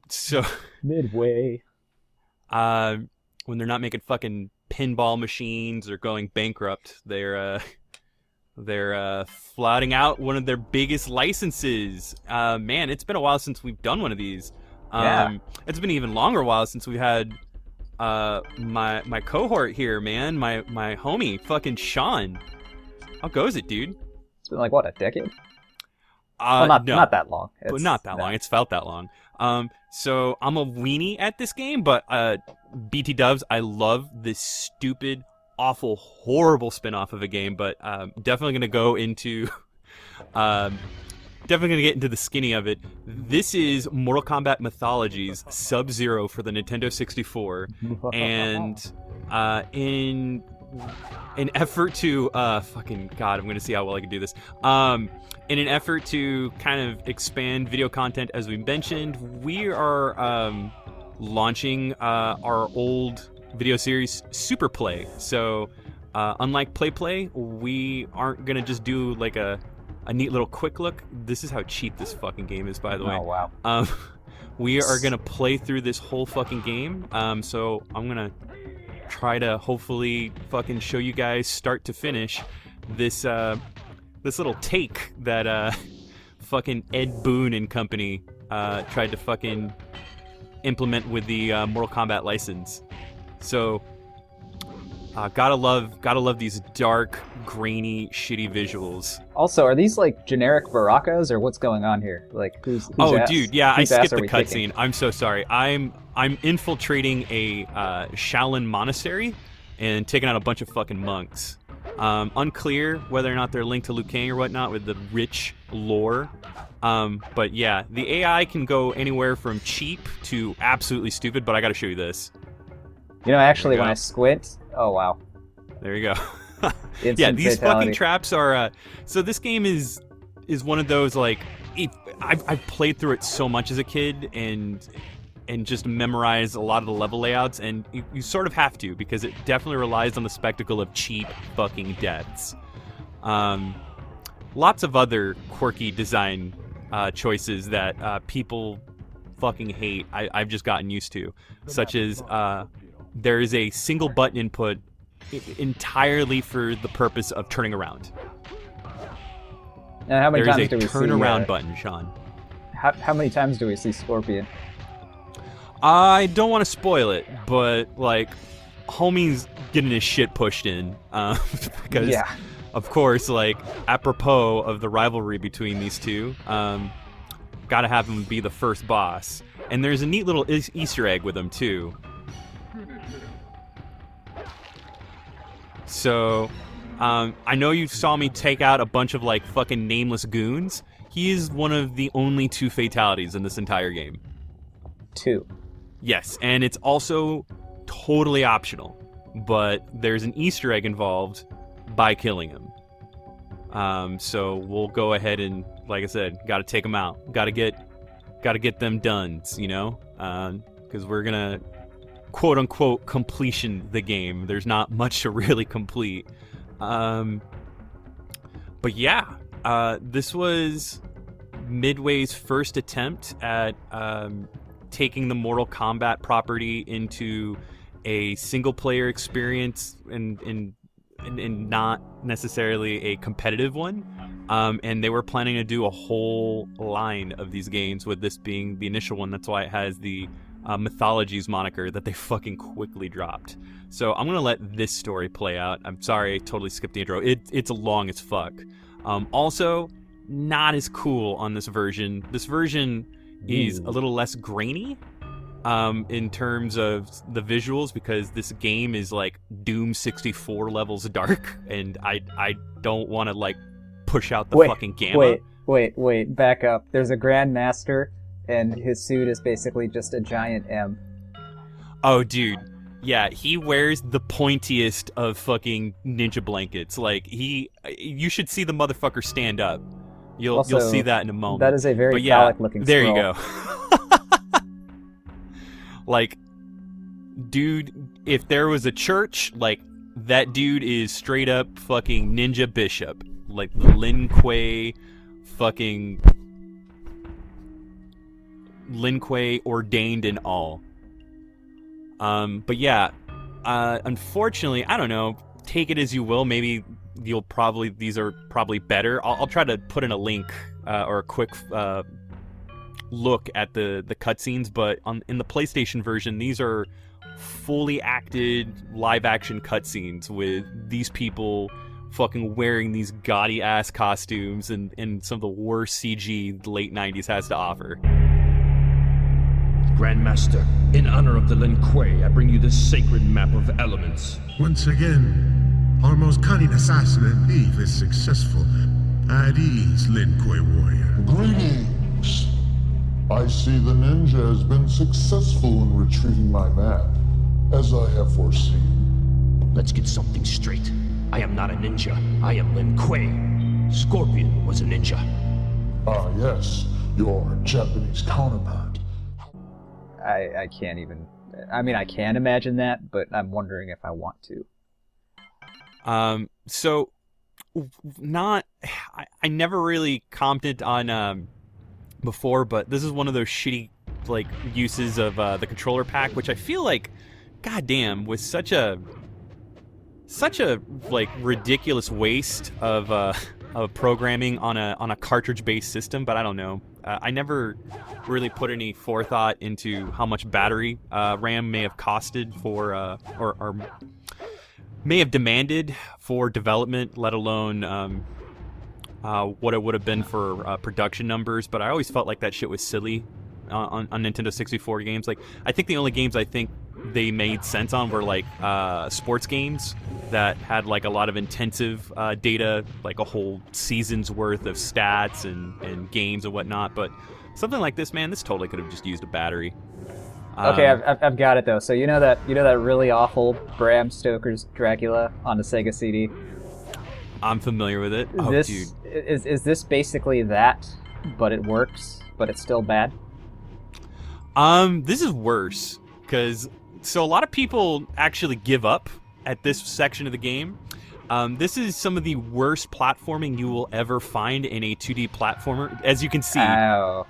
So Midway. when they're not making fucking pinball machines or going bankrupt, they're flouting out one of their biggest licenses. Man, it's been a while since we've done one of these. Yeah. It's been even longer while since we had my cohort here, man. My homie, fucking Sean. How goes it, dude? It's been like, what, a decade? Well, not that long. But not that long. It's felt that long. So I'm a weenie at this game, but BT Dubs, I love this stupid, awful, horrible spinoff of a game, but definitely going to go into... definitely going to get into the skinny of it. This is Mortal Kombat Mythologies Sub-Zero for the Nintendo 64, and in an effort to fucking God, I'm going to see how well I can do this. In an effort to kind of expand video content, as we mentioned, we are launching our old video series Super Play. So unlike Play, we aren't going to just do like a neat little quick look. This is how cheap this fucking game is, by the way. Oh, wow. We are going to play through this whole fucking game. So I'm going to try to hopefully fucking show you guys start to finish this little take that fucking Ed Boon and company tried to fucking implement with the Mortal Kombat license. So gotta love these dark, grainy, shitty visuals. Also, are these like generic Barakas, or what's going on here? Like, who's ass? Dude, yeah, I whose ass skipped are the we cutscene. kicking? I'm so sorry. I'm infiltrating a Shaolin monastery and taking out a bunch of fucking monks. Unclear whether or not they're linked to Liu Kang or whatnot with the rich lore. But yeah, the AI can go anywhere from cheap to absolutely stupid, but I gotta show you this. You know, actually, There you when go. I squint, oh wow. There you go. Instant Yeah, these fatality. fucking traps are. So this game is one of those like I've played through it so much as a kid and just memorized a lot of the level layouts, and you sort of have to because it definitely relies on the spectacle of cheap fucking deaths. Lots of other quirky design choices that people fucking hate. I've just gotten used to, such as there is a single button input entirely for the purpose of turning around. Now, how many There times is do a we turn see? around button, Sean. How many times do we see Scorpion? I don't want to spoil it, but like, homie's getting his shit pushed in because, Yeah. of course, like apropos of the rivalry between these two, gotta have him be the first boss. And there's a neat little Easter egg with him too. So, I know you saw me take out a bunch of like fucking nameless goons. He is one of the only 2 fatalities in this entire game. 2. Yes, and it's also totally optional, but there's an Easter egg involved by killing him. So we'll go ahead and, like I said, gotta take them out. Gotta get them done, you know? Because we're gonna quote-unquote completion the game. There's not much to really complete. But yeah, this was Midway's first attempt at taking the Mortal Kombat property into a single-player experience and not necessarily a competitive one. And they were planning to do a whole line of these games, with this being the initial one. That's why it has the Mythologies moniker that they fucking quickly dropped. So I'm gonna let this story play out. I'm sorry, I totally skipped the intro. It's long as fuck. Also, not as cool on this version. This version is a little less grainy in terms of the visuals, because this game is like Doom 64 levels dark, and I don't want to like push out the fucking gamma. Wait, back up. There's a Grandmaster, and his suit is basically just a giant M. Oh, dude. Yeah, he wears the pointiest of fucking ninja blankets. Like, you should see the motherfucker stand up. You'll see that in a moment. That is a very phallic-looking there scroll. you go. Like, dude, if there was a church, like, that dude is straight up fucking ninja bishop. Like, the Lin Kuei fucking Lin Kuei ordained in all. But yeah, unfortunately, I don't know. Take it as you will. Maybe these are probably better. I'll try to put in a link or a quick look at the cutscenes. But in the PlayStation version, these are fully acted live action cutscenes with these people fucking wearing these gaudy ass costumes and some of the worst CG the late 90s has to offer. Grandmaster, in honor of the Lin Kuei, I bring you this sacred map of elements. Once again, our most cunning assassin and thief is successful. At ease, Lin Kuei warrior. Greetings! I see the ninja has been successful in retrieving my map, as I have foreseen. Let's get something straight. I am not a ninja. I am Lin Kuei. Scorpion was a ninja. Ah, yes, your Japanese counterpart. I can't even... I mean, I can imagine that, but I'm wondering if I want to. So, I never really commented on, before, but this is one of those shitty, like, uses of, the controller pack, which I feel like, goddamn, was such a like ridiculous waste of programming on a cartridge-based system. But I don't know. I never really put any forethought into how much battery RAM may have costed for or may have demanded for development, let alone what it would have been for production numbers. But I always felt like that shit was silly on Nintendo 64 games. Like, I think the only games I think they made sense on were like sports games that had like a lot of intensive data, like a whole season's worth of stats and games and whatnot. But something like this, man, this totally could have just used a battery. Okay, I've got it though. So you know that really awful Bram Stoker's Dracula on the Sega CD. I'm familiar with it. Oh, this, dude, is this basically that, but it works, but it's still bad? This is worse because so a lot of people actually give up at this section of the game. This is some of the worst platforming you will ever find in a 2D platformer. As you can see, Ow.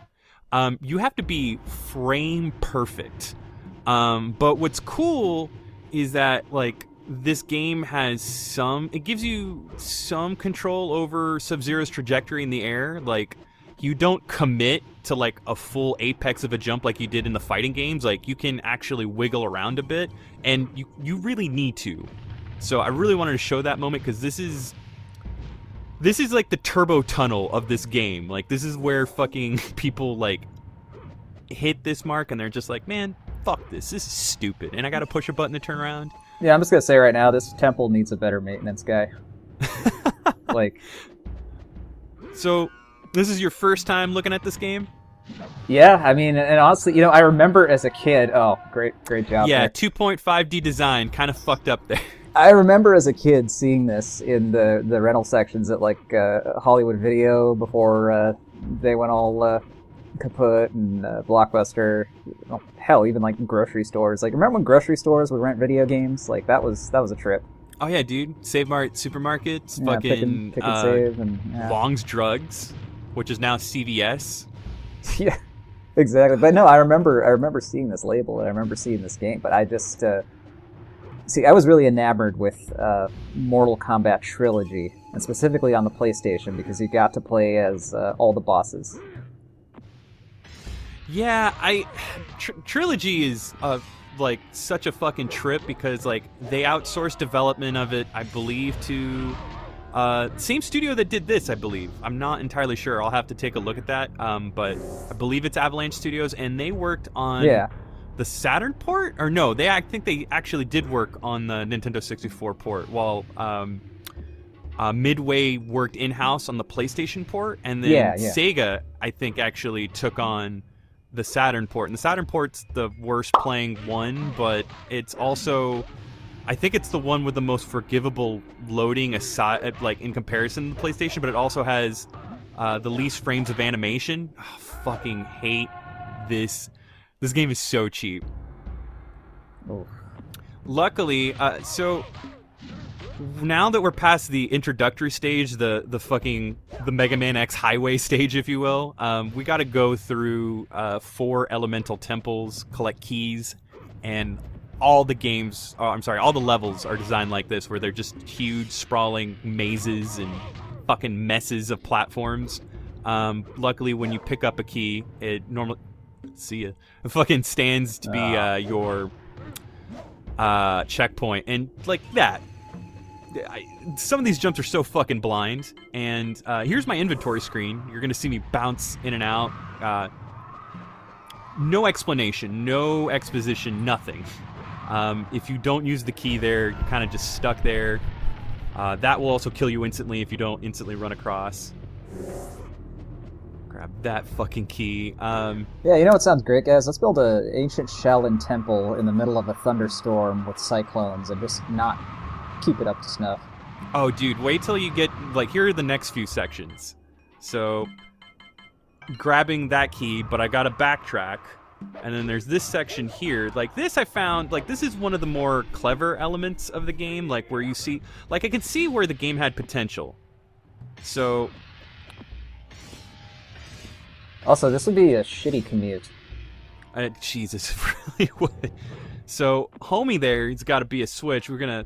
You have to be frame perfect. But what's cool is that, like, this game has it gives you some control over Sub-Zero's trajectory in the air. Like, you don't commit to, like, a full apex of a jump like you did in the fighting games. Like, you can actually wiggle around a bit, and you really need to. So I really wanted to show that moment, because this is like the turbo tunnel of this game. Like, this is where fucking people, like, hit this mark, and they're just like, man, fuck this. This is stupid. And I gotta push a button to turn around. Yeah, I'm just gonna say right now, this temple needs a better maintenance guy. Like... So, this is your first time looking at this game? Yeah, I mean, and honestly, you know, I remember as a kid... Oh, great job. Yeah, there. 2.5D design, kind of fucked up there. I remember as a kid seeing this in the rental sections at, like, Hollywood Video before they went all kaput, and Blockbuster. Oh, hell, even, like, grocery stores. Like, remember when grocery stores would rent video games? Like, that was a trip. Oh yeah, dude. Save Mart supermarkets, Yeah, fucking pick and save, and yeah. Long's Drugs, which is now CVS. Yeah, exactly. But no, I remember seeing this label, and I remember seeing this game, but I just see, I was really enamored with Mortal Kombat Trilogy, and specifically on the PlayStation, because you got to play as all the bosses. Yeah, Trilogy is like such a fucking trip, because like they outsourced development of it, I believe, to same studio that did this, I believe. I'm not entirely sure. I'll have to take a look at that. But I believe it's Avalanche Studios, and they worked on the Saturn port, or no? I think they actually did work on the Nintendo 64 port, while Midway worked in-house on the PlayStation port, and then Sega, I think, actually took on the Saturn port. And the Saturn port's the worst playing one, but it's also, I think it's the one with the most forgivable loading aside, like in comparison to the PlayStation, but it also has the least frames of animation. Oh, fucking hate this. This game is so cheap. Oh. Luckily, so now that we're past the introductory stage, the Mega Man X highway stage, if you will, we got to go through 4 elemental temples, collect keys, and all the levels are designed like this, where they're just huge, sprawling mazes and fucking messes of platforms. Luckily, when you pick up a key, it normally it fucking stands to be your checkpoint, and like that. Some of these jumps are so fucking blind, and here's my inventory screen. You're gonna see me bounce in and out. No explanation, no exposition, nothing. If you don't use the key there, you're kind of just stuck there. That will also kill you instantly if you don't instantly run across. Grab that fucking key. Yeah, you know what sounds great, guys? Let's build an ancient Shaolin temple in the middle of a thunderstorm with cyclones and just not keep it up to snuff. Oh, dude, wait till you get, like, here are the next few sections. So, grabbing that key, but I gotta backtrack. And then there's this section here. Like, this I found, like, this is one of the more clever elements of the game. Like, where you see, like, I could see where the game had potential. So... Also, this would be a shitty commute. Jesus, really would. So, homie there, he's got to be a switch. We're gonna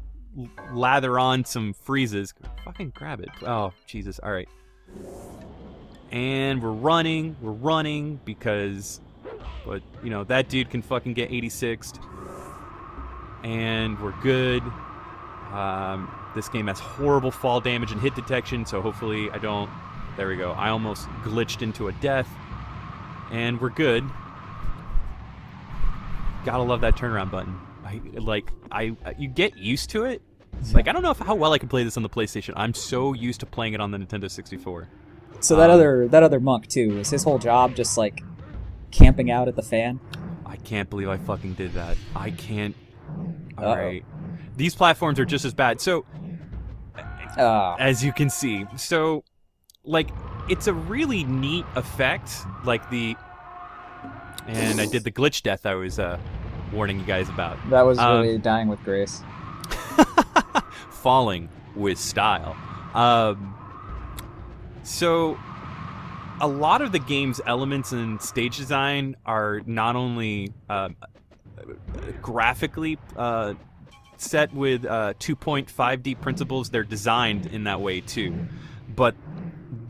lather on some freezes. Fucking grab it. Oh, Jesus. All right. And we're running because, but you know, that dude can fucking get 86'd. And we're good. This game has horrible fall damage and hit detection, so hopefully I don't. There we go. I almost glitched into a death. And we're good. Gotta love that turnaround button. You get used to it. Like, I don't know how well I can play this on the PlayStation. I'm so used to playing it on the Nintendo 64. So that other monk too, is his whole job just like camping out at the fan? I can't believe I fucking did that. I can't. All right. These platforms are just as bad. So, as you can see, so like it's a really neat effect. Like and I did the glitch death I was warning you guys about. That was really dying with grace. Falling with style. So a lot of the game's elements and stage design are not only graphically set with 2.5D principles, they're designed in that way too. But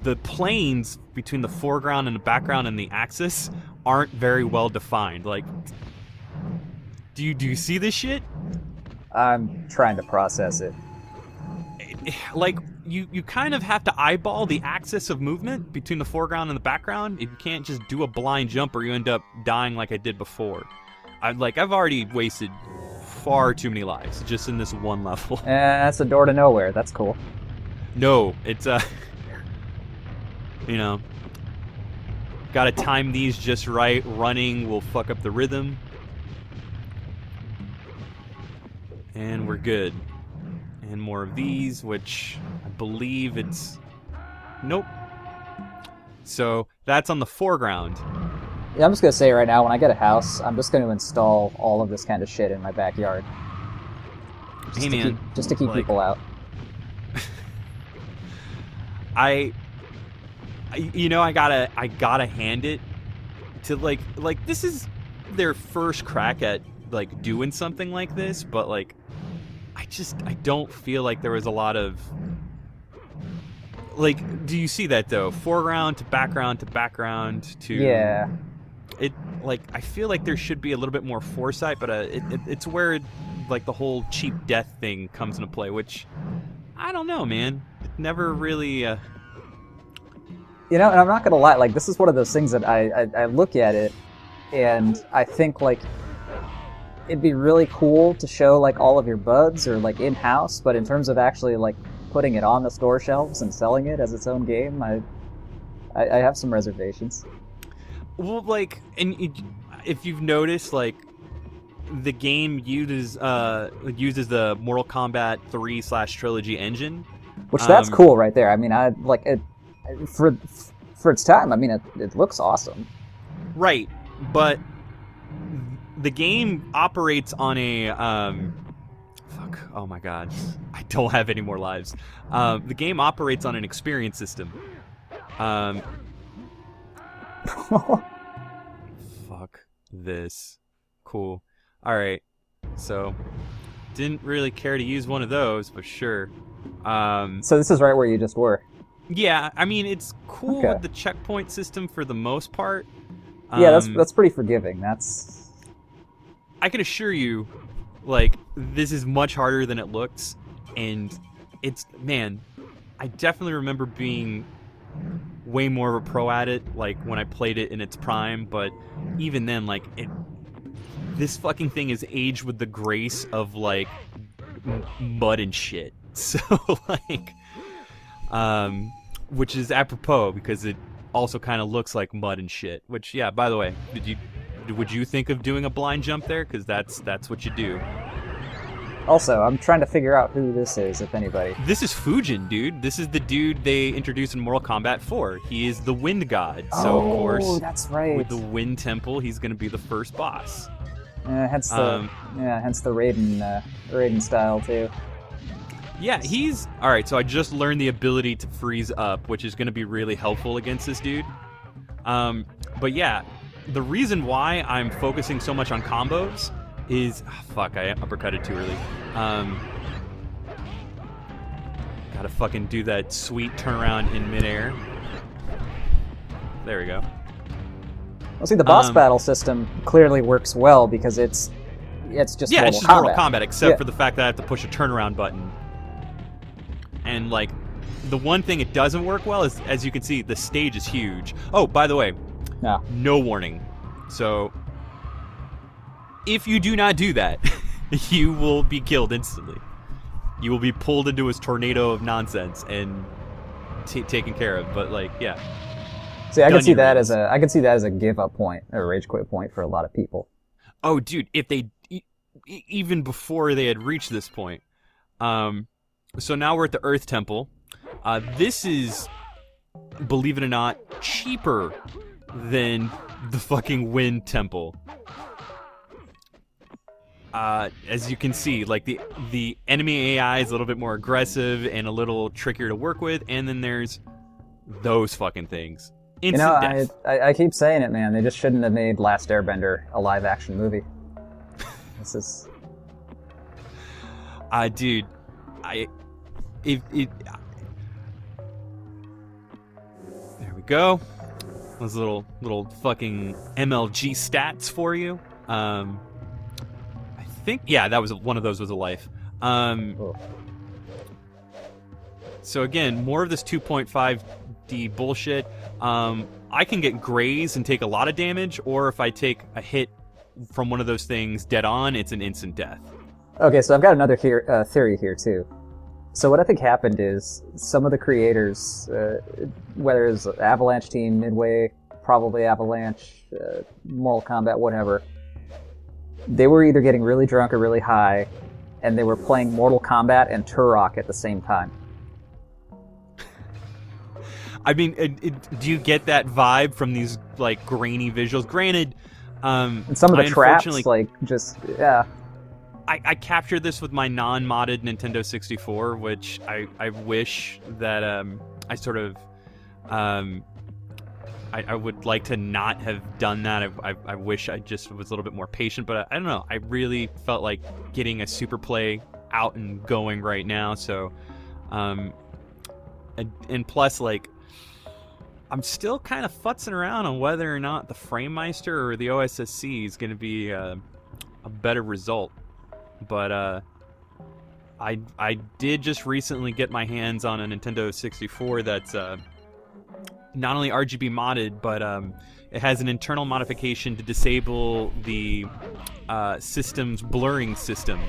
the planes between the foreground and the background and the axis aren't very well defined. Like, do you see this shit? I'm trying to process it. Like, you kind of have to eyeball the axis of movement between the foreground and the background. You can't just do a blind jump or you end up dying like I did before. I've already wasted far too many lives just in this one level. That's a door to nowhere. That's cool. No, it's you know, gotta time these just right. Running will fuck up the rhythm. And we're good. And more of these, which I believe it's... Nope. So, that's on the foreground. Yeah, I'm just gonna say right now, when I get a house, I'm just gonna install all of this kind of shit in my backyard. Just to keep people out. I gotta hand it to like this is their first crack at like doing something like this, but like I don't feel like there was a lot of like. Do you see that though? Foreground to background to background to yeah. It like I feel like there should be a little bit more foresight, but it's where like the whole cheap death thing comes into play, which I don't know, man. It never really. You know, and I'm not gonna lie, like, this is one of those things that I look at it, and I think, like, it'd be really cool to show, like, all of your buds, or, like, in-house, but in terms of actually, like, putting it on the store shelves and selling it as its own game, I have some reservations. Well, like, and if you've noticed, like, the game uses the Mortal Kombat 3/Trilogy engine. Which, that's cool right there. I mean, I, like, it... For its time, I mean, it looks awesome. Right, but the game operates on a Oh my god. I don't have any more lives. The game operates on an experience system. Fuck this. Cool. Alright. So, didn't really care to use one of those, but sure. So this is right where you just were. Yeah, I mean, it's cool Okay. with the checkpoint system for the most part. Yeah, that's pretty forgiving. That's... I can assure you, like, this is much harder than it looks, and it's, man, I definitely remember being way more of a pro at it, like, when I played it in its prime, but even then, like, this fucking thing is aged with the grace of, like, mud and shit. So, like, which is apropos, because it also kind of looks like mud and shit, which, yeah, by the way, would you think of doing a blind jump there? Because that's what you do. Also, I'm trying to figure out who this is, if anybody. This is Fujin, dude. This is the dude they introduced in Mortal Kombat 4. He is the Wind God. So, of course, that's right. with the Wind Temple, he's going to be the first boss. Hence the Raiden style too. Yeah, he's... Alright, so I just learned the ability to freeze up, which is going to be really helpful against this dude. But yeah, the reason why I'm focusing so much on combos is... fuck, I uppercutted too early. Gotta fucking do that sweet turnaround in midair. There we go. Well, see, the boss battle system clearly works well because it's just Yeah, Mortal it's just Kombat. Mortal Kombat, except for the fact that I have to push a turnaround button. And, like, the one thing it doesn't work well is, as you can see, the stage is huge. Oh, by the way, no warning. So, if you do not do that, you will be killed instantly. You will be pulled into his tornado of nonsense and taken care of. But, like, yeah. See, I can see that as a give up point, or a rage quit point for a lot of people. Oh, dude, if they even before they had reached this point. So now we're at the Earth Temple. This is, believe it or not, cheaper than the fucking Wind Temple. As you can see, like the enemy AI is a little bit more aggressive and a little trickier to work with, and then there's those fucking things. Instant death. I keep saying it, man. They just shouldn't have made Last Airbender a live-action movie. This is... Dude, there we go. Those little fucking MLG stats for you. I think, yeah, that was one of those was a life. So again, more of this 2.5D bullshit. I can get graze and take a lot of damage, or if I take a hit from one of those things dead on, it's an instant death. Okay, so I've got another theory here too. So what I think happened is some of the creators, whether it's Avalanche Team, Midway, probably Avalanche, Mortal Kombat, whatever, they were either getting really drunk or really high, and they were playing Mortal Kombat and Turok at the same time. I mean, do you get that vibe from these, like, grainy visuals? Granted, and some of the traps, like, just, yeah. I captured this with my non-modded Nintendo 64, which I wish that I sort of I would like to not have done that. I wish I just was a little bit more patient, but I don't know. I really felt like getting a super play out and going right now. So, and plus, like, I'm still kind of futzing around on whether or not the FrameMeister or the OSSC is going to be a better result. But I did just recently get my hands on a Nintendo 64 that's not only RGB modded, but it has an internal modification to disable the system's blurring system,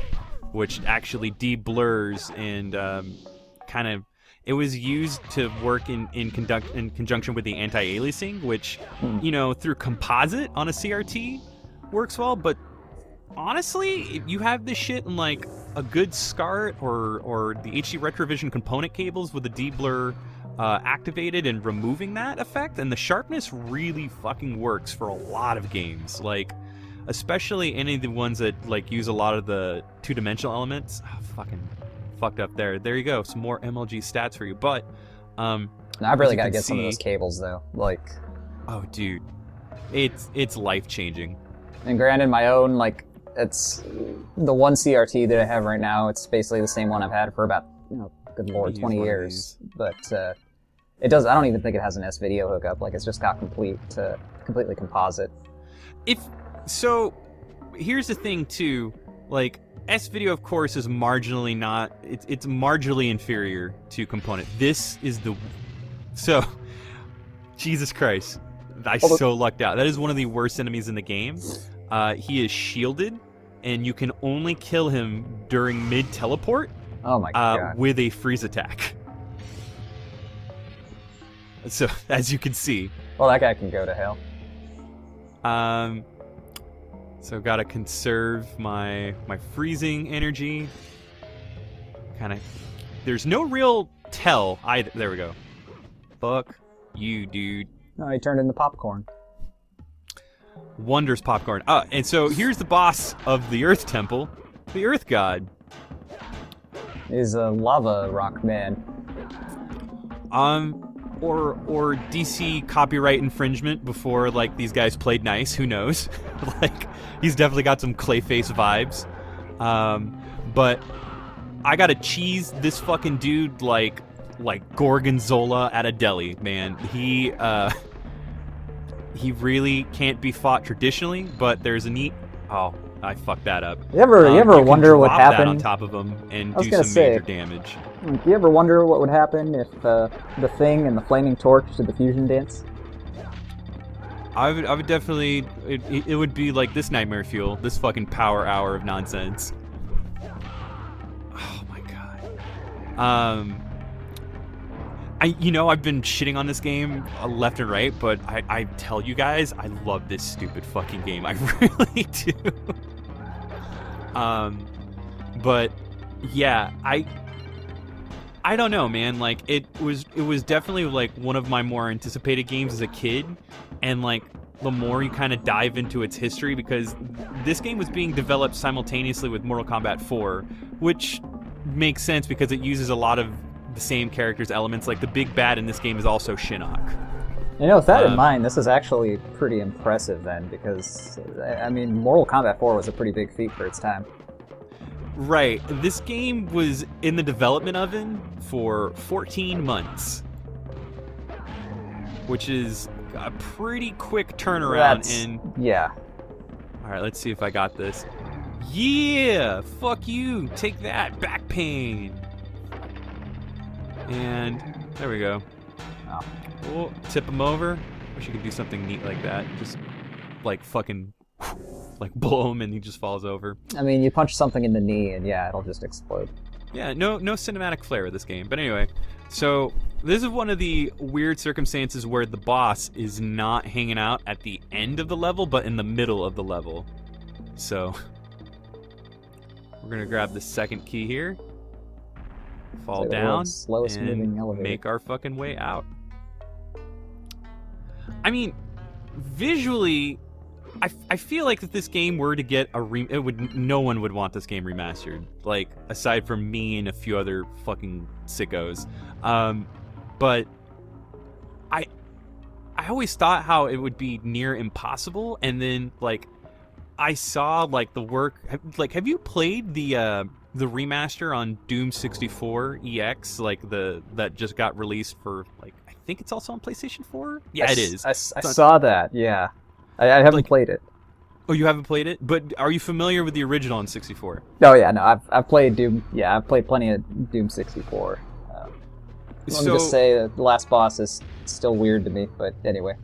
which actually de-blurs and kind of... It was used to work in conjunction with the anti-aliasing, which, you know, through composite on a CRT works well, but honestly, if you have this shit in, like, a good SCART or the HD Retrovision component cables with the de-blur activated and removing that effect, and the sharpness really fucking works for a lot of games. Like, especially any of the ones that like use a lot of the two-dimensional elements. Oh, fucking fucked up there. There you go. Some more MLG stats for you. But Now, I've really you got to can get some of see- those cables though. Like, oh, dude, it's life-changing. and granted, my own, like, it's the one CRT that I have right now. It's basically the same one I've had for about, good lord, Use 20 one of years. But it does. I don't even think it has an S video hookup. Like, it's just got completely composite. Here's the thing too, like S video of course is marginally not, it's marginally inferior to component. This is Jesus Christ, I so lucked out. That is one of the worst enemies in the game. He is shielded and you can only kill him during mid teleport Oh my god. with a freeze attack. So as you can see, Well, that guy can go to hell. So gotta conserve my freezing energy. There's no real tell either. There we go. Fuck you, dude. No, he turned into popcorn. Wonders popcorn. And so here's the boss of the Earth Temple, the Earth God. He's a lava rock man. Or DC copyright infringement before like these guys played nice. Who knows? Like he's definitely got some Clayface vibes. But I gotta cheese this fucking dude like Gorgonzola at a deli, man. He really can't be fought traditionally, but there's a neat. Oh, I fucked that up. You ever you can wonder what drop that happened on top of him and I was do gonna some say, major damage? Do you ever wonder what would happen if the Thing and the Flaming Torch did the fusion dance? I would definitely. It would be like this nightmare fuel, this fucking power hour of nonsense. Oh my god. I've been shitting on this game left and right, but I tell you guys, I love this stupid fucking game. I really do. But yeah, I don't know, man. Like it was definitely like one of my more anticipated games as a kid, and like the more you kind of dive into its history, because this game was being developed simultaneously with Mortal Kombat 4, which makes sense because it uses a lot of the same characters' elements. Like the big bad in this game is also Shinnok. With that in mind, this is actually pretty impressive then, because I mean, Mortal Kombat 4 was a pretty big feat for its time. Right. This game was in the development oven for 14 months, which is a pretty quick turnaround. Yeah. All right, let's see if I got this. Yeah, fuck you. Take that, back pain. And there we go. Oh. We'll tip him over. Wish you could do something neat like that. Just like fucking like blow him and he just falls over. I mean, you punch something in the knee and yeah, it'll just explode. Yeah, no cinematic flair with this game. But anyway, so this is one of the weird circumstances where the boss is not hanging out at the end of the level, but in the middle of the level. So we're gonna grab the second key here, fall It's like the down, world's slowest moving and elevator. make our fucking way out. I mean, visually, I feel like if this game were to get no one would want this game remastered. Like, aside from me and a few other fucking sickos. But I always thought how it would be near impossible, and then like I saw like the work. Like, have you played the remaster on Doom 64 EX? Like that just got released for like, I think it's also on PlayStation 4. Yeah, it is. I saw that. Yeah, I haven't played it. Oh, you haven't played it? But are you familiar with the original on 64? Oh yeah, no, I've played Doom. Yeah, I've played plenty of Doom 64. Let me just say that the last boss is still weird to me, but anyway.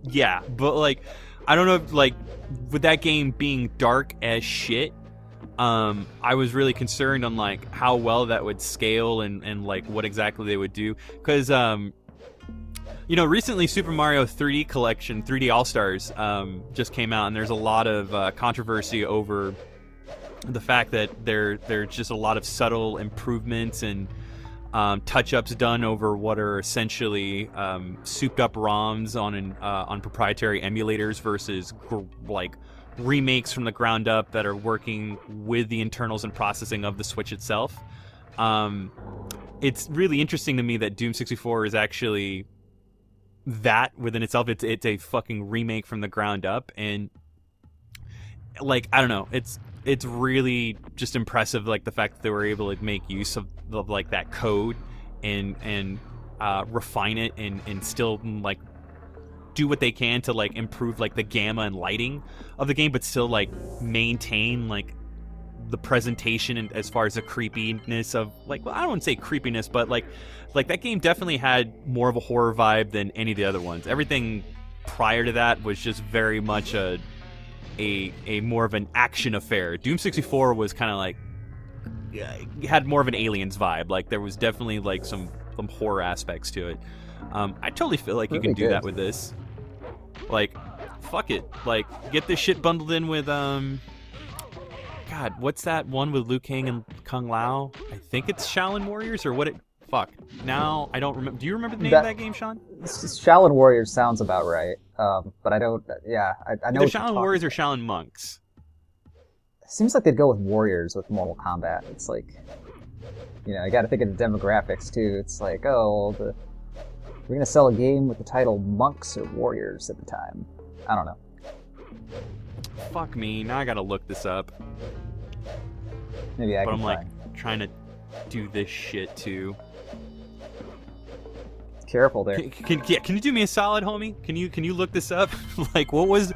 Yeah, but like, I don't know if, like, with that game being dark as shit, I was really concerned on like how well that would scale and like what exactly they would do, because recently Super Mario 3D Collection, 3D All-Stars, just came out, and there's a lot of controversy over the fact that there's just a lot of subtle improvements and touch-ups done over what are essentially souped-up ROMs on proprietary emulators versus like remakes from the ground up that are working with the internals and processing of the Switch itself. It's really interesting to me that Doom 64 is actually that within itself. It's a fucking remake from the ground up, and like I don't know, it's really just impressive, like the fact that they were able to make use of like that code and refine it and still like do what they can to like improve like the gamma and lighting of the game, but still like maintain like the presentation and as far as the creepiness of like, well, I don't want to say creepiness, but like that game definitely had more of a horror vibe than any of the other ones. Everything prior to that was just very much a more of an action affair. Doom 64 was kind of like had more of an Aliens vibe. Like there was definitely like some horror aspects to it. I totally feel like you can do that with this. Like, fuck it. Like, get this shit bundled in with God, what's that one with Liu Kang and Kung Lao? I think it's Shaolin Warriors or what it. Fuck. Now I don't remember. Do you remember the name of that game, Sean? Shaolin Warriors sounds about right. But I don't. Yeah, I know. Either Shaolin Warriors or Shaolin Monks. It seems like they'd go with Warriors with Mortal Kombat. It's like, you know, you got to think of the demographics too. It's like, oh, well, we're gonna sell a game with the title Monks or Warriors at the time. I don't know. Fuck me. Now I gotta look this up. Maybe I can. But I'm find. like trying to do this shit too. Careful there. Can you do me a solid, homie? Can you look this up? Like what was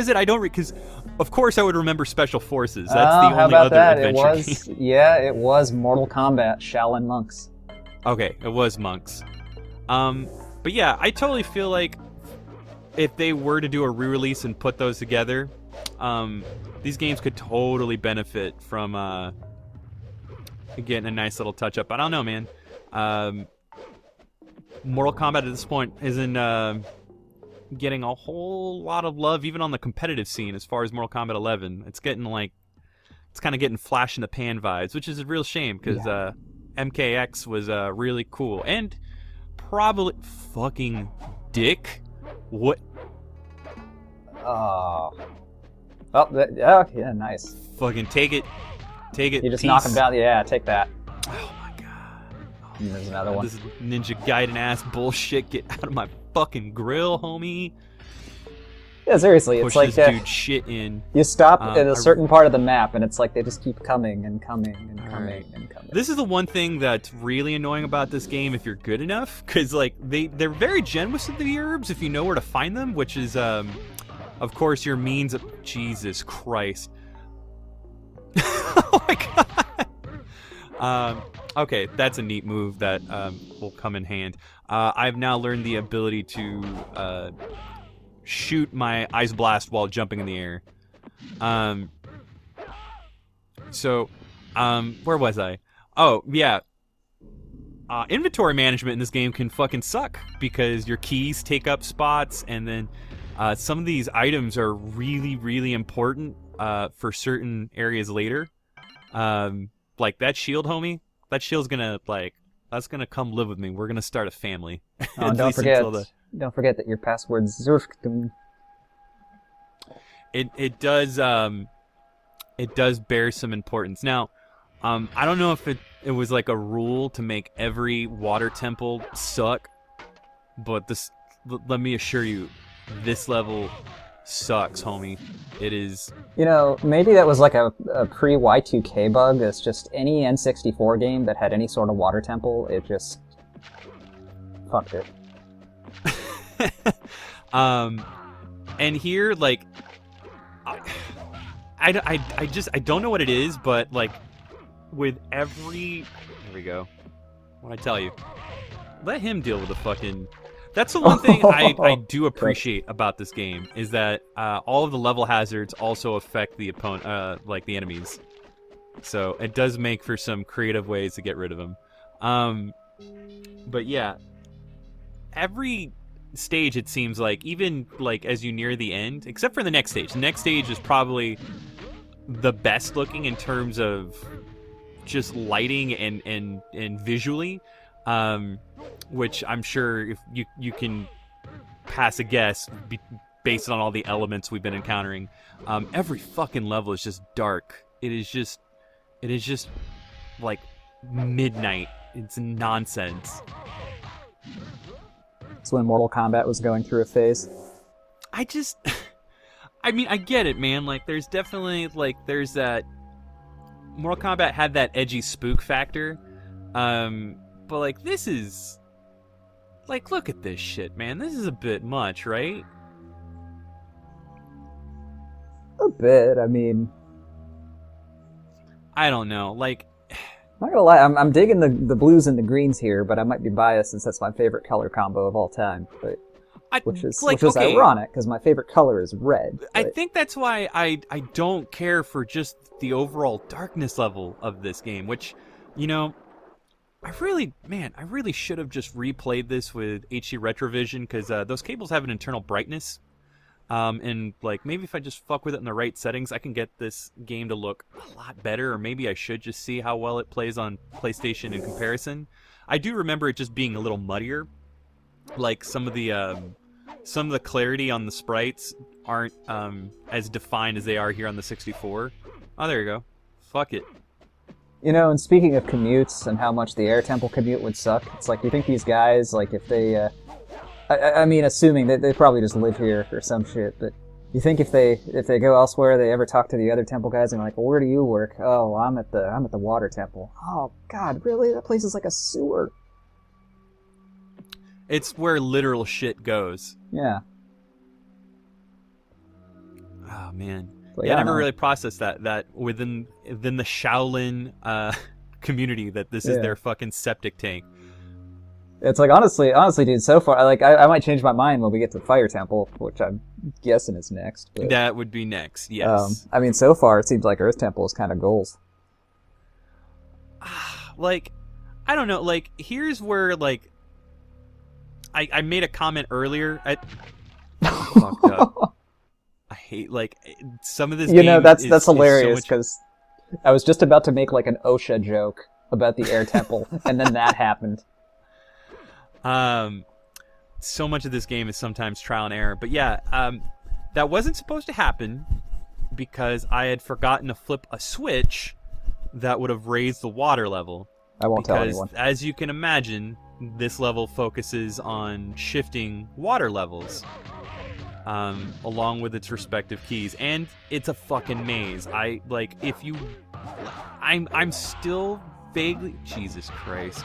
it? I don't because of course I would remember Special Forces. That's the only how about other that? adventure It was game. Yeah, it was Mortal Kombat Shaolin Monks. Okay, it was Monks. But yeah, I totally feel like if they were to do a re-release and put those together, these games could totally benefit from getting a nice little touch-up. I don't know, man. Mortal Kombat at this point isn't getting a whole lot of love, even on the competitive scene, as far as Mortal Kombat 11. It's getting like, it's kind of getting flash in the pan vibes, which is a real shame, because MKX was really cool. And probably fucking dick. What? Oh, yeah, nice. Fucking take it. You just peace. knock him down. Yeah, take that. Oh my god. And there's another one. This is Ninja Gaiden ass bullshit. Get out of my fucking grill, homie. Yeah, seriously, Push it's like this dude shit in. you stop at a certain part of the map, and it's like they just keep coming and coming and coming and coming. This is the one thing that's really annoying about this game if you're good enough, because like they're very generous with the herbs if you know where to find them, which is of course your means of Jesus Christ. Oh my god. Okay, that's a neat move that will come in hand. I've now learned the ability to shoot my ice blast while jumping in the air. Where was I? Oh, yeah. Inventory management in this game can fucking suck because your keys take up spots, and then some of these items are really, really important for certain areas later. Like that shield, homie. That shield's gonna that's gonna come live with me. We're gonna start a family. Oh, don't forget that your password's Zurftum. It does bear some importance. Now, I don't know if it was like a rule to make every water temple suck, but let me assure you, this level sucks, homie. It is. You know, maybe that was like a pre-Y2K bug. It's just any N64 game that had any sort of water temple, it just fucked it. And here, like, I don't know what it is, but like, with every, there we go. What I tell you, let him deal with the fucking. That's the one thing I do appreciate about this game is that all of the level hazards also affect the opponent, like the enemies. So it does make for some creative ways to get rid of them. But yeah, every stage it seems like, even like as you near the end, except for the next stage. The next stage is probably the best looking in terms of just lighting and visually, which I'm sure if you can pass a guess based on all the elements we've been encountering. Every fucking level is just dark. It is just midnight. It's nonsense. It's when Mortal Kombat was going through a phase. I get it, man. There's definitely, there's that... Mortal Kombat had that edgy spook factor. But, this is... look at this shit, man. This is a bit much, right? A bit, I don't know. I'm not gonna lie, I'm digging the blues and the greens here, but I might be biased since that's my favorite color combo of all time. But which is okay. Ironic because my favorite color is red. But... I think that's why I don't care for just the overall darkness level of this game, which, I really should have just replayed this with HD Retrovision, because those cables have an internal brightness. And maybe if I just fuck with it in the right settings, I can get this game to look a lot better, or maybe I should just see how well it plays on PlayStation in comparison. I do remember it just being a little muddier. Some of the clarity on the sprites aren't as defined as they are here on the 64. Oh, there you go. Fuck it. And speaking of commutes and how much the Air Temple commute would suck, it's do you think these guys, if they, assuming that they probably just live here or some shit, but you think if they go elsewhere, they ever talk to the other temple guys and well, where do you work? Oh, I'm at the water temple. Oh God, really? That place is like a sewer. It's where literal shit goes. Yeah. Oh man. But I never really processed that within the Shaolin community that this is their fucking septic tank. It's honestly, dude, so far, I might change my mind when we get to Fire Temple, which I'm guessing is next. But, that would be next, yes. So far, it seems like Earth Temple is kind of goals. I don't know, here's where, I made a comment earlier. Fucked up. I hate, some of this game that's is hilarious, because so I was just about to make, an OSHA joke about the Air Temple, and then that happened. So much of this game is sometimes trial and error, but that wasn't supposed to happen because I had forgotten to flip a switch that would have raised the water level. I won't tell anyone. As you can imagine, this level focuses on shifting water levels, along with its respective keys, and it's a fucking maze. I'm still vaguely... Jesus Christ.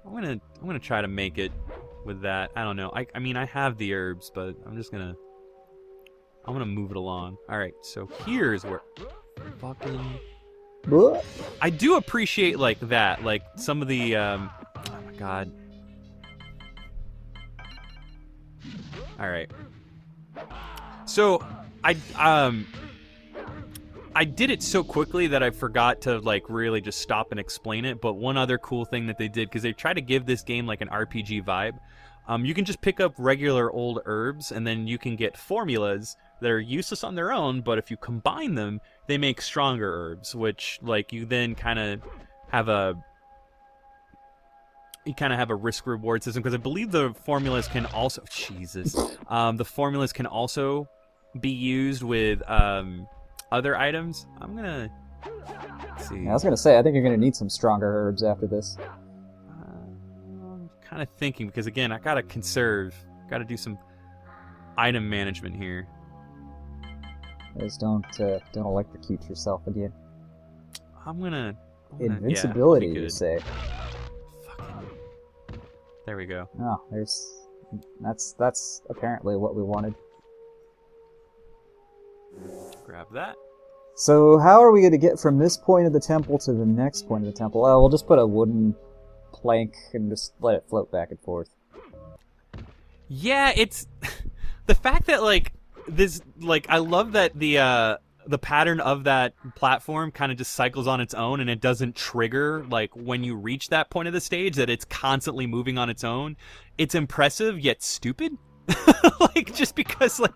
I'm gonna try to make it with that. I don't know. I have the herbs, but I'm gonna move it along. All right. So here's where fucking I do appreciate that, some of the oh my God. All right. So I did it so quickly that I forgot to really just stop and explain it. But one other cool thing that they did, because they try to give this game an RPG vibe, you can just pick up regular old herbs, and then you can get formulas that are useless on their own, but if you combine them, they make stronger herbs, which you then kind of have a risk reward system, because I believe the formulas can also the formulas can also be used with other items. I'm gonna see. Yeah, I was gonna say, I think you're gonna need some stronger herbs after this. I'm kind of thinking, because again, I gotta conserve. Gotta do some item management here. Just don't electrocute yourself again. I'm gonna Invincibility, you say? Fucking. There we go. Oh, that's apparently what we wanted. Grab that. So how are we going to get from this point of the temple to the next point of the temple? Oh, we'll just put a wooden plank and just let it float back and forth. Yeah, it's the fact that this I love that the pattern of that platform kind of just cycles on its own, and it doesn't trigger when you reach that point of the stage, that it's constantly moving on its own. It's impressive yet stupid. Just because oh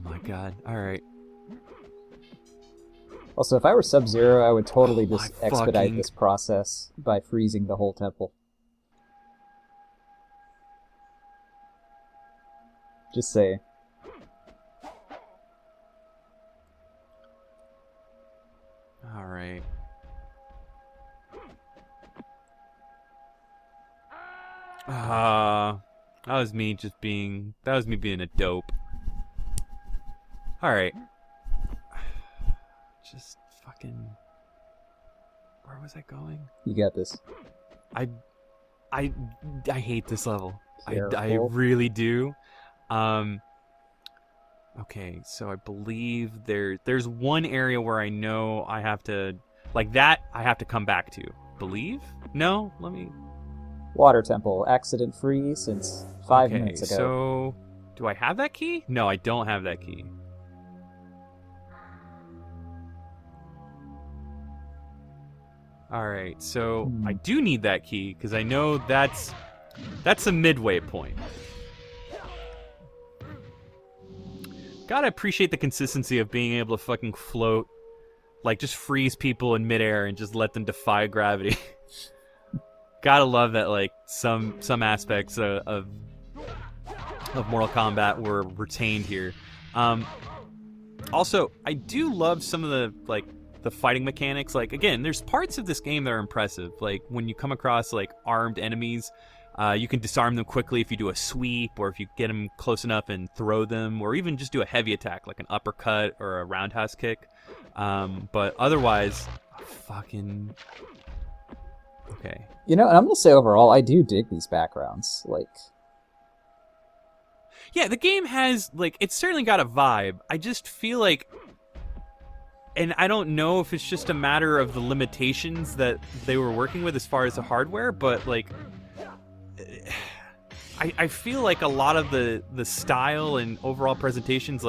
my God. All right. Also, if I were Sub-Zero, I would totally Oh, just my expedite fucking- this process by freezing the whole temple. Just say. All right. That was me being a dope. All right. Just fucking. Where was I going? You got this. I hate this level. I Careful. really do. Okay, so I believe there's one area where I know I have to come back to. Believe? No? Let me. Water temple, accident-free since 5 minutes ago. So do I have that key? No, I don't have that key. All right, so I do need that key because I know that's a midway point. Gotta appreciate the consistency of being able to fucking float, like just freeze people in midair and just let them defy gravity. Gotta love that, like some aspects of Mortal Kombat were retained here. Also, I do love some of the fighting mechanics. Like, again, there's parts of this game that are impressive. Like when you come across like armed enemies, you can disarm them quickly if you do a sweep, or if you get them close enough and throw them, or even just do a heavy attack like an uppercut or a roundhouse kick. But otherwise, fucking okay. You know, and I'm gonna say overall, I do dig these backgrounds. Like, yeah, the game has it's certainly got a vibe. I just feel like, and I don't know if it's just a matter of the limitations that they were working with as far as the hardware, but I feel like a lot of the style and overall presentations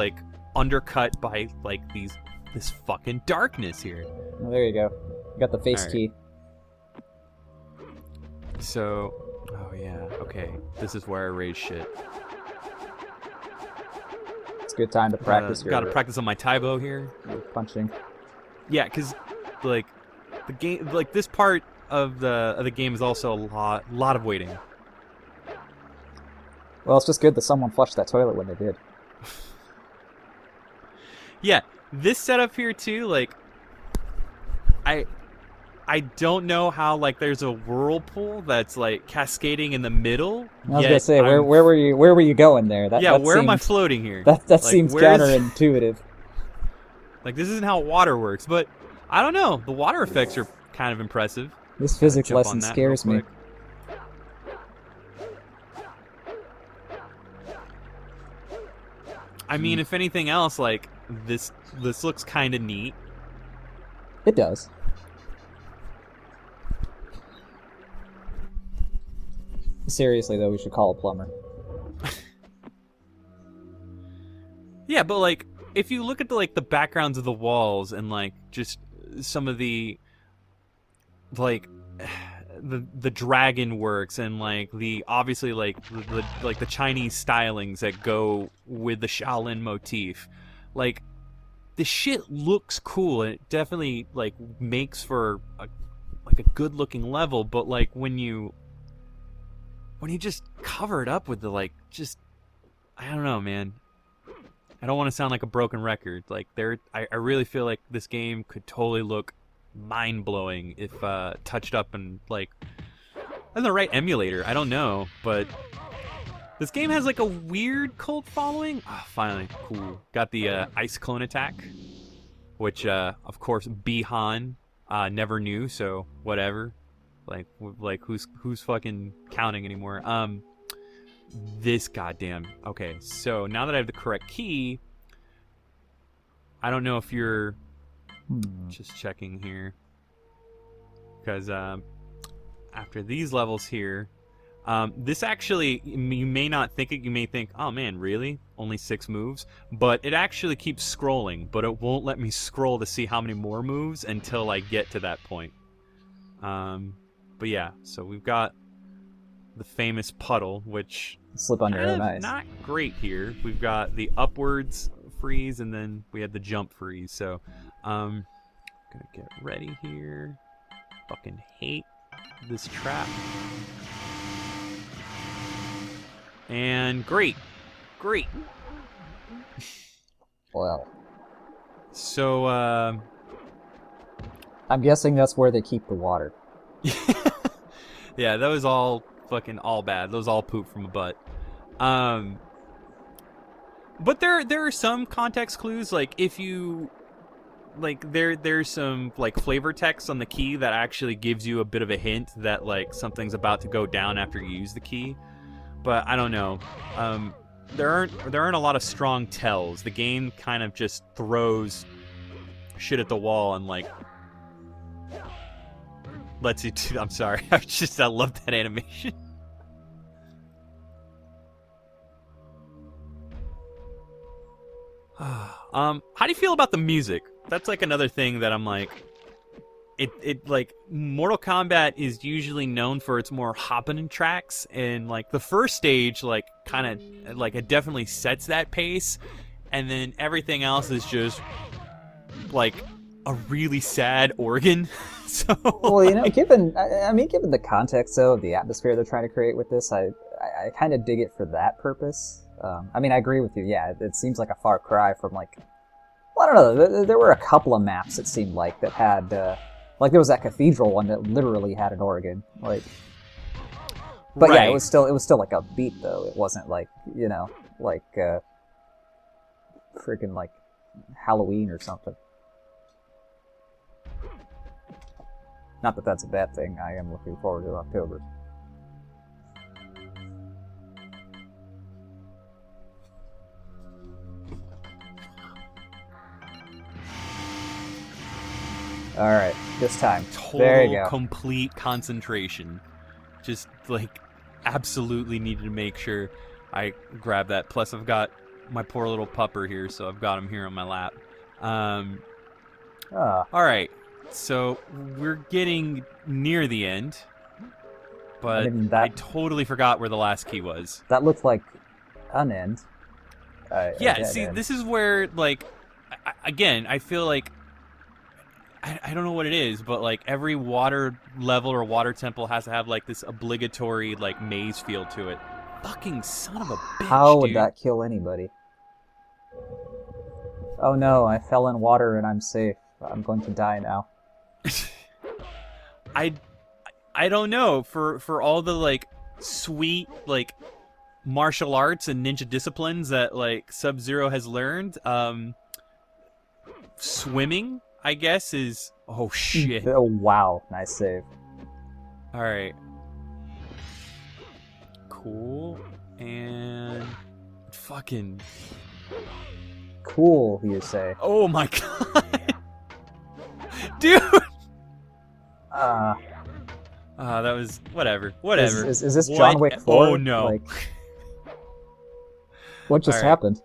undercut by this fucking darkness here. well, there you go. You got the face All right. key. So, oh yeah, okay. This is where I raise shit. It's a good time to practice Gotta practice on my Taibo here. your punching. Yeah, because the game, this part of the game is also a lot of waiting. Well, it's just good that someone flushed that toilet when they did. Yeah, this setup here too, I don't know how there's a whirlpool that's cascading in the middle. I was gonna say, where were you going there? That where am I seems- floating here? That seems where's- counterintuitive. This isn't how water works, but I don't know. The water effects are kind of impressive. This physics Jump on lesson that scares real me. quick. I mean, if anything else, this looks kind of neat. It does. Seriously, though, we should call a plumber. Yeah, but if you look at the backgrounds of the walls and just some of the the dragon works and the obviously the Chinese stylings that go with the Shaolin motif, the shit looks cool and it definitely makes for a good looking level. But when you just cover it up with the just, I don't know, man. I don't want to sound like a broken record. I really feel like this game could totally look mind-blowing if touched up and on the right emulator. I don't know, but this game has a weird cult following. Oh, finally, cool. Got the ice clone attack, which of course Bihan never knew, so whatever. Who's fucking counting anymore? This goddamn. Okay, so now that I have the correct key, I don't know if you're just checking here, because after these levels here, this actually, you may not think it. You may think, oh man, really? Only 6 moves? But it actually keeps scrolling, but it won't let me scroll to see how many more moves until I get to that point. But yeah, so we've got the famous puddle, which Slip on your own eyes. not great here. We've got the upwards freeze, and then we had the jump freeze. So, Gonna get ready here. Fucking hate this trap. And great. Great. Well, So, I'm guessing that's where they keep the water. yeah, that was all fucking all bad. That was all poop from a butt. But there are some context clues, like if you like there's some like flavor text on the key that actually gives you a bit of a hint that like something's about to go down after you use the key. But I don't know. There aren't a lot of strong tells. The game kind of just throws shit at the wall and like lets you do. I'm sorry. I love that animation. How do you feel about the music? That's like another thing that I'm like, it like Mortal Kombat is usually known for its more hopping tracks, and like the first stage like kind of like it definitely sets that pace, and then everything else is just like a really sad organ. So Well, you know, given the context though of the atmosphere they're trying to create with this, I kind of dig it for that purpose. I mean, I agree with you. Yeah, it seems like a far cry from like, well, I don't know. There were a couple of maps it seemed like that had, like there was that cathedral one that literally had an organ. Like, but right. yeah, it was still like a beat though. It wasn't like, you know, like freaking like Halloween or something. Not that that's a bad thing. I am looking forward to October. All right, this time. Total, there you go. Complete concentration. Just like absolutely needed to make sure I grab that. Plus, I've got my poor little pupper here, so I've got him here on my lap. All right, so we're getting near the end, but I totally forgot where the last key was. That looked like an end. Yeah, see, this is where like, again, I feel like. I don't know what it is, but like every water level or water temple has to have like this obligatory like maze feel to it. Fucking son of a bitch. How would that kill anybody? Oh no, I fell in water and I'm safe. I'm going to die now. I don't know. For all the like sweet like martial arts and ninja disciplines that like Sub-Zero has learned, swimming, I guess, is... Oh, shit. Oh, wow. Nice save. Alright. Cool. And... Fucking... Cool, you say. Oh, my God. Dude! That was... Whatever. Is this John Wick 4? Oh, no. Like, what just happened?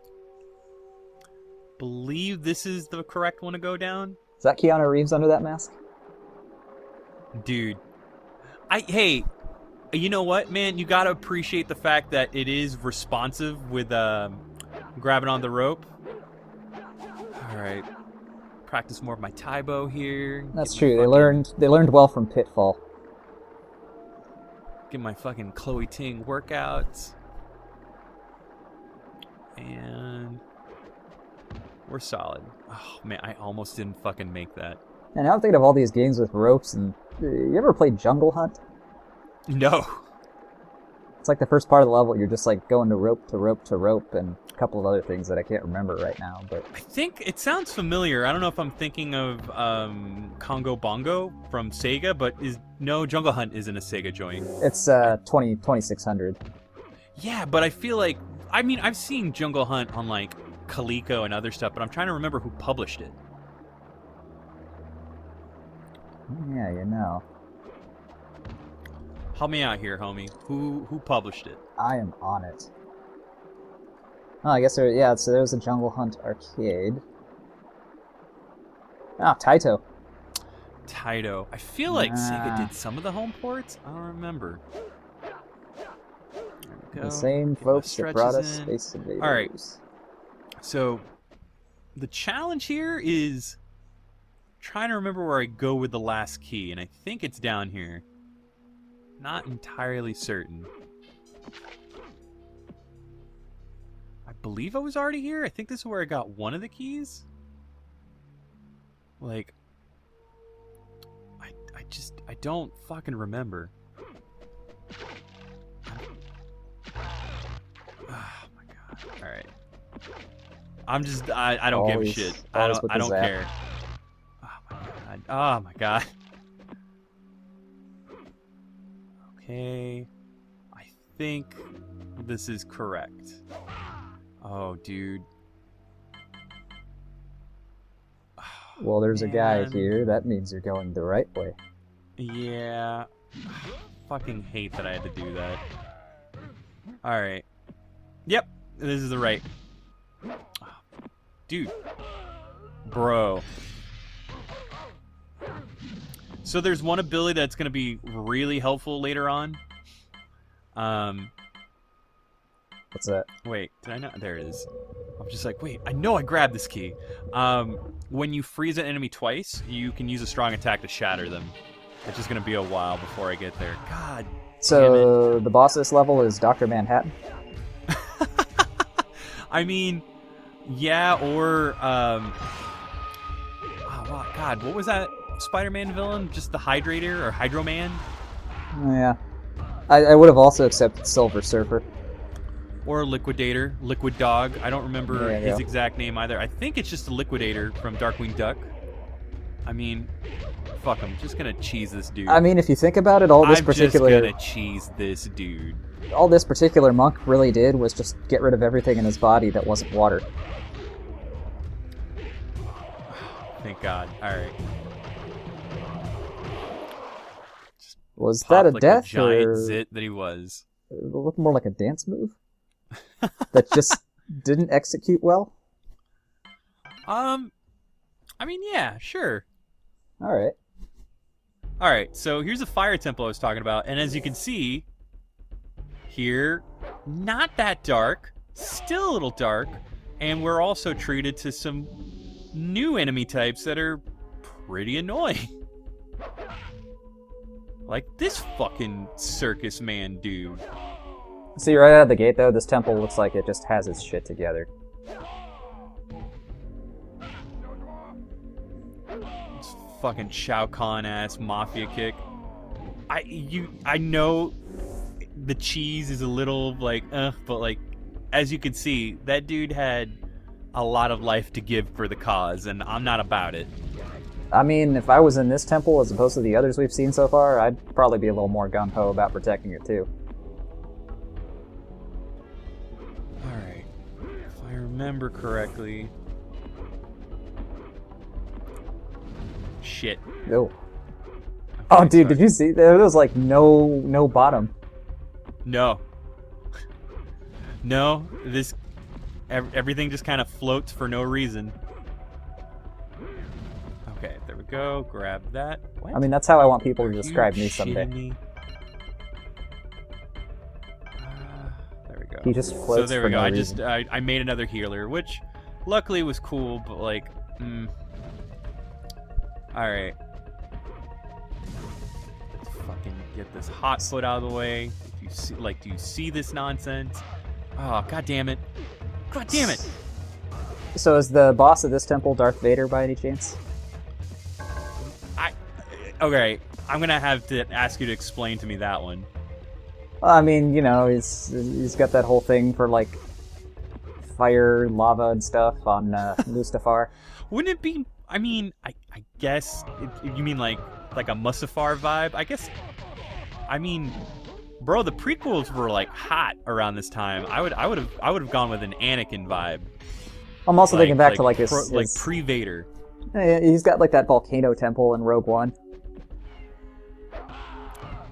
Believe this is the correct one to go down? Is that Keanu Reeves under that mask? Dude. Hey, you know what, man? You gotta appreciate the fact that it is responsive with grabbing on the rope. Alright. Practice more of my Taibo here. That's true. They learned well from Pitfall. Get my fucking Chloe Ting workouts. And... we're solid. Oh, man, I almost didn't fucking make that. And now I'm thinking of all these games with ropes, and you ever played Jungle Hunt? No. It's like the first part of the level, you're just like going to rope to rope to rope, and a couple of other things that I can't remember right now. But I think it sounds familiar. I don't know if I'm thinking of Congo Bongo from Sega, but no, Jungle Hunt isn't a Sega joint. It's 2600. Yeah, but I feel like, I mean, I've seen Jungle Hunt on like Coleco and other stuff, but I'm trying to remember who published it. Yeah, you know. Help me out here, homie. Who published it? I am on it. Oh, I guess so there's a Jungle Hunt arcade. Ah, Taito. Taito. I feel like Sega did some of the home ports. I don't remember. There we go. The same folks that brought us Space Invaders. Alright. So, the challenge here is trying to remember where I go with the last key, and I think it's down here. Not entirely certain. I believe I was already here. I think this is where I got one of the keys. Like, I don't fucking remember. Oh my god. Alright. I don't give a shit. I don't care. Oh my god. Oh my god. Okay. I think this is correct. Oh, dude. Oh, Well, there's a guy man. here. That means you're going the right way. Yeah. Fucking hate that I had to do that. Alright. Yep. This is the right. Oh, dude. Bro. So there's one ability that's going to be really helpful later on. What's that? Wait, did I not? There it is. I'm just like, wait, I know I grabbed this key. When you freeze an enemy twice, you can use a strong attack to shatter them. It's just going to be a while before I get there. God damn it. So the boss of this level is Dr. Manhattan? I mean, yeah, or, oh, God, what was that Spider-Man villain? Just the Hydrator or Hydro Man? Yeah. I would have also accepted Silver Surfer. Or Liquidator, Liquid Dog. I don't remember There you his go. exact name either. I think it's just the Liquidator from Darkwing Duck. I mean, fuck, I'm just gonna cheese this dude. I mean, if you think about it, all this I'm particular just gonna cheese this dude. all this particular monk really did was just get rid of everything in his body that wasn't water. Thank God. Alright. Was that a Like death the giant or zit that he was. it looked more like a dance move that just didn't execute well? I mean, yeah, sure. All right. Alright, so here's the fire temple I was talking about, and as you can see, here, not that dark, still a little dark, and we're also treated to some new enemy types that are pretty annoying. Like this fucking circus man dude. See, right out of the gate, though, this temple looks like it just has its shit together. This fucking Shao Kahn ass mafia kick. I know the cheese is a little like, but like, as you can see, that dude had a lot of life to give for the cause, and I'm not about it. I mean, if I was in this temple as opposed to the others we've seen so far, I'd probably be a little more gung-ho about protecting it, too. Alright. If I remember correctly. Shit. Oh. Okay, Oh, dude, sorry. did you see? There was, like, no bottom. No. No, this... everything just kind of floats for no reason. Okay, there we go. Grab that. What? I mean, that's how I want people to Are you describe me someday. shitting me? There we go. He just So floats there for we go. no I reason. just I made another healer, which luckily was cool, but like, all right. Let's fucking get this hot foot out of the way. If you see, like, do you see this nonsense? Oh, god damn it! God damn it! So is the boss of this temple Darth Vader by any chance? Okay, I'm gonna have to ask you to explain to me that one. Well, I mean, you know, he's got that whole thing for, like, fire, lava, and stuff on Mustafar. Wouldn't it be? I mean, I guess if you mean like a Mustafar vibe. I guess. I mean, bro, the prequels were like hot around this time. I would have gone with an Anakin vibe. I'm also thinking back to, like, his pre-Vader. He's got, like, that volcano temple in Rogue One.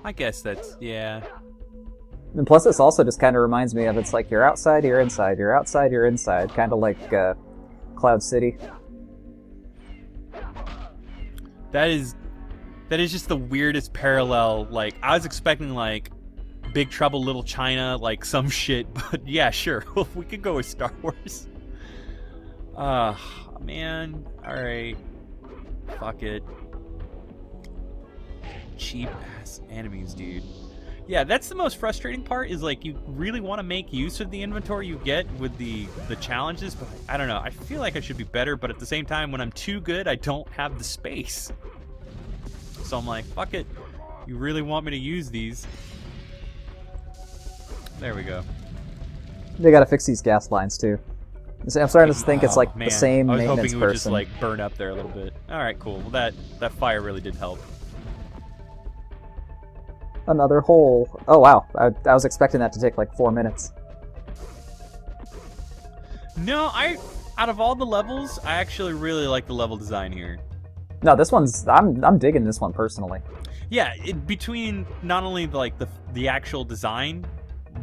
I guess that's, yeah. And plus, this also just kind of reminds me of, it's like, you're outside, you're inside, you're outside, you're inside. Kind of like Cloud City. That is just the weirdest parallel. Like, I was expecting, like, Big Trouble Little China, like, some shit. But, yeah, sure. We could go with Star Wars. Man. Alright. Fuck it. Cheap ass enemies, dude. Yeah, that's the most frustrating part, is like you really want to make use of the inventory you get with the challenges, but I don't know. I feel like I should be better, but at the same time, when I'm too good, I don't have the space. So I'm like, fuck it. You really want me to use these? There we go. They gotta fix these gas lines too. I'm starting to think it's like Man, the same I was maintenance hoping it would just person. like burn up there a little bit. All right, cool. Well, that fire really did help. Another hole. Oh wow, I was expecting that to take like 4 minutes. No, out of all the levels, I actually really like the level design here. No, this one's I'm digging this one personally. Yeah, between not only like the actual design,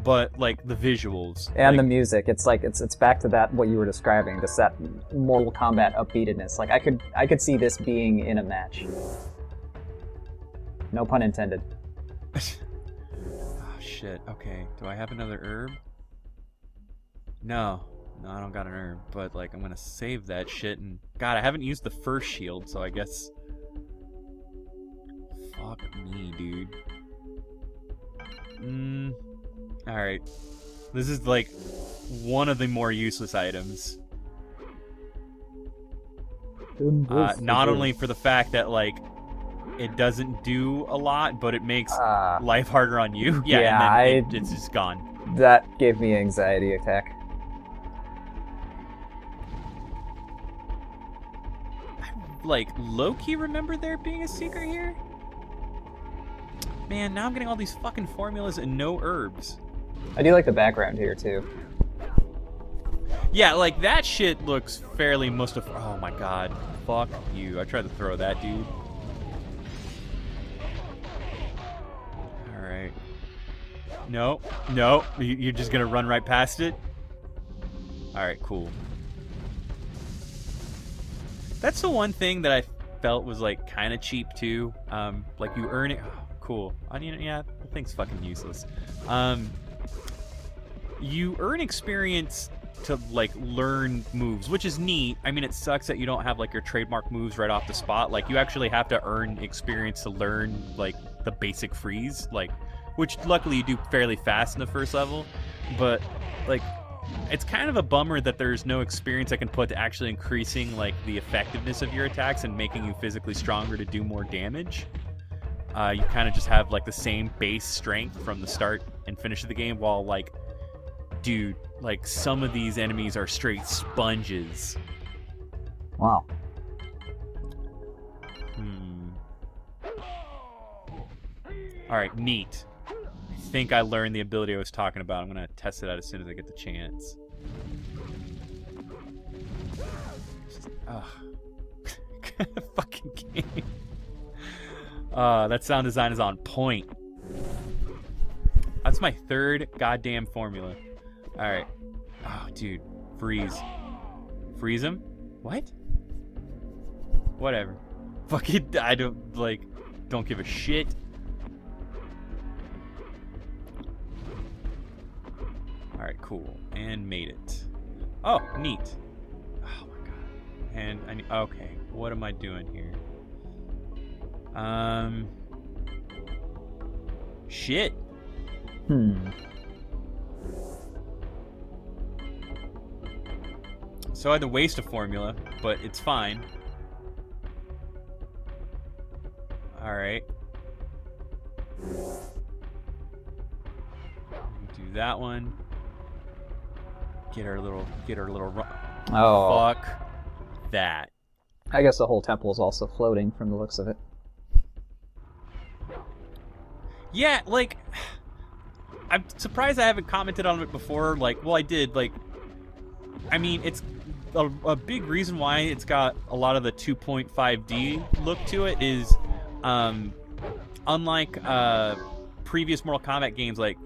but like the visuals And the like, music, it's like it's back to that what you were describing, just that Mortal Kombat upbeatedness. Like I could see this being in a match. No pun intended. Oh shit. Okay. Do I have another herb? No, I don't got an herb. But like, I'm gonna save that shit. And God, I haven't used the first shield, so I guess. Fuck me, dude. All right. This is like one of the more useless items. Not only for the fact that like it doesn't do a lot, but it makes life harder on you. Yeah, and then it's just gone. That gave me an anxiety attack. I like low-key remember there being a secret here. Man, now I'm getting all these fucking formulas and no herbs. I do like the background here too. Yeah, like that shit looks fairly oh my god. Fuck you. I tried to throw that dude. Alright. No, you're just gonna run right past it? Alright, cool. That's the one thing that I felt was like kind of cheap too. Like you earn it. Oh, cool. I mean, yeah, the thing's fucking useless. You earn experience to like learn moves, which is neat. I mean, it sucks that you don't have like your trademark moves right off the spot. Like you actually have to earn experience to learn like the basic freeze, like which luckily you do fairly fast in the first level. But like it's kind of a bummer that there's no experience I can put to actually increasing like the effectiveness of your attacks and making you physically stronger to do more damage. You kind of just have like the same base strength from the start and finish of the game, while like, dude, like some of these enemies are straight sponges. Wow. Alright, neat. I think I learned the ability I was talking about. I'm gonna test it out as soon as I get the chance. Fucking game. That sound design is on point. That's my third goddamn formula. Alright. Oh, dude. Freeze. Freeze him? What? Whatever. Fuck it. I don't give a shit. Alright, cool. And made it. Oh, neat. Oh my god. And okay. What am I doing here? Shit. So I had to waste a formula, but it's fine. Alright. Do that one. Get our little Oh. Fuck that. I guess the whole temple is also floating from the looks of it. Yeah, like, I'm surprised I haven't commented on it before. Like, well, I did. Like, I mean, it's a big reason why it's got a lot of the 2.5D look to it is, unlike previous Mortal Kombat games, like,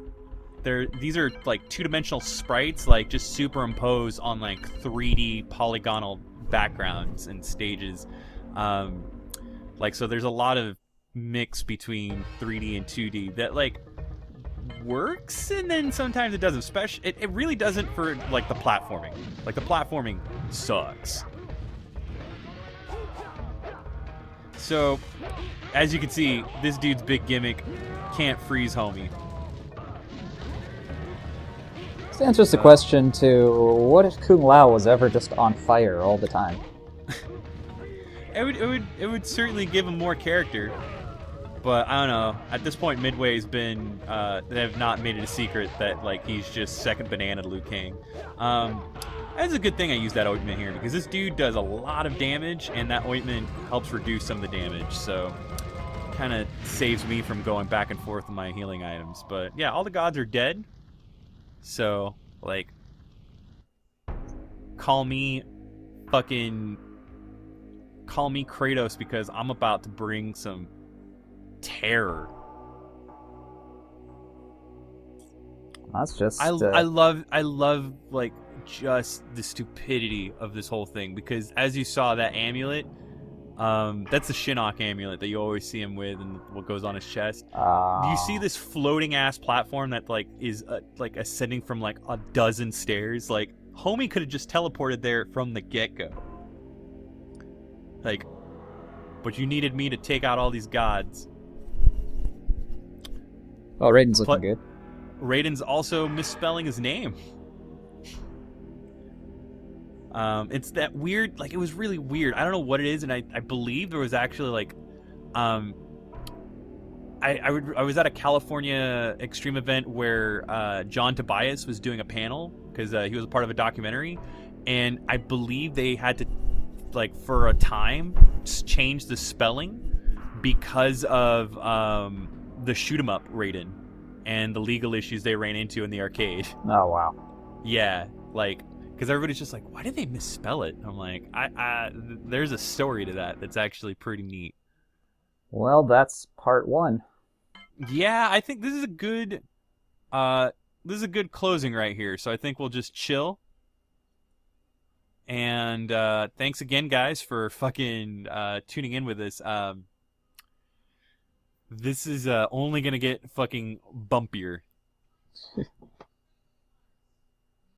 these are like two-dimensional sprites, like just superimposed on like 3D polygonal backgrounds and stages. Like, so there's a lot of mix between 3D and 2D that like works, and then sometimes it doesn't. Especially, it really doesn't for like the platforming. Like the platforming sucks. So, as you can see, this dude's big gimmick can't freeze homie. This answers the question to what if Kung Lao was ever just on fire all the time? It would certainly give him more character. But I don't know. At this point, Midway's been they have not made it a secret that like he's just second banana to Liu Kang. That's a good thing I used that ointment here because this dude does a lot of damage, and that ointment helps reduce some of the damage. So, kind of saves me from going back and forth with my healing items. But yeah, all the gods are dead. So like, call me Kratos because I'm about to bring some terror. That's just I love like just the stupidity of this whole thing because as you saw that amulet, that's the Shinnok amulet that you always see him with and what goes on his chest. Do you see this floating ass platform that like is like ascending from like a dozen stairs? Like homie could have just teleported there from the get-go. Like, but you needed me to take out all these gods. Oh, Raiden's looking good. Raiden's also misspelling his name. It's that weird, like, it was really weird. I don't know what it is, and I believe there was actually, like, I was at a California Extreme event where John Tobias was doing a panel, because he was a part of a documentary, and I believe they had to, like, for a time, change the spelling because of the shoot-'em-up Raiden and the legal issues they ran into in the arcade. Oh, wow. Yeah, like, because everybody's just like, why did they misspell it? I'm like, there's a story to that that's actually pretty neat. Well, that's part one. Yeah, I think this is a good closing right here. So I think we'll just chill. And thanks again, guys, for fucking tuning in with us. This is only gonna get fucking bumpier.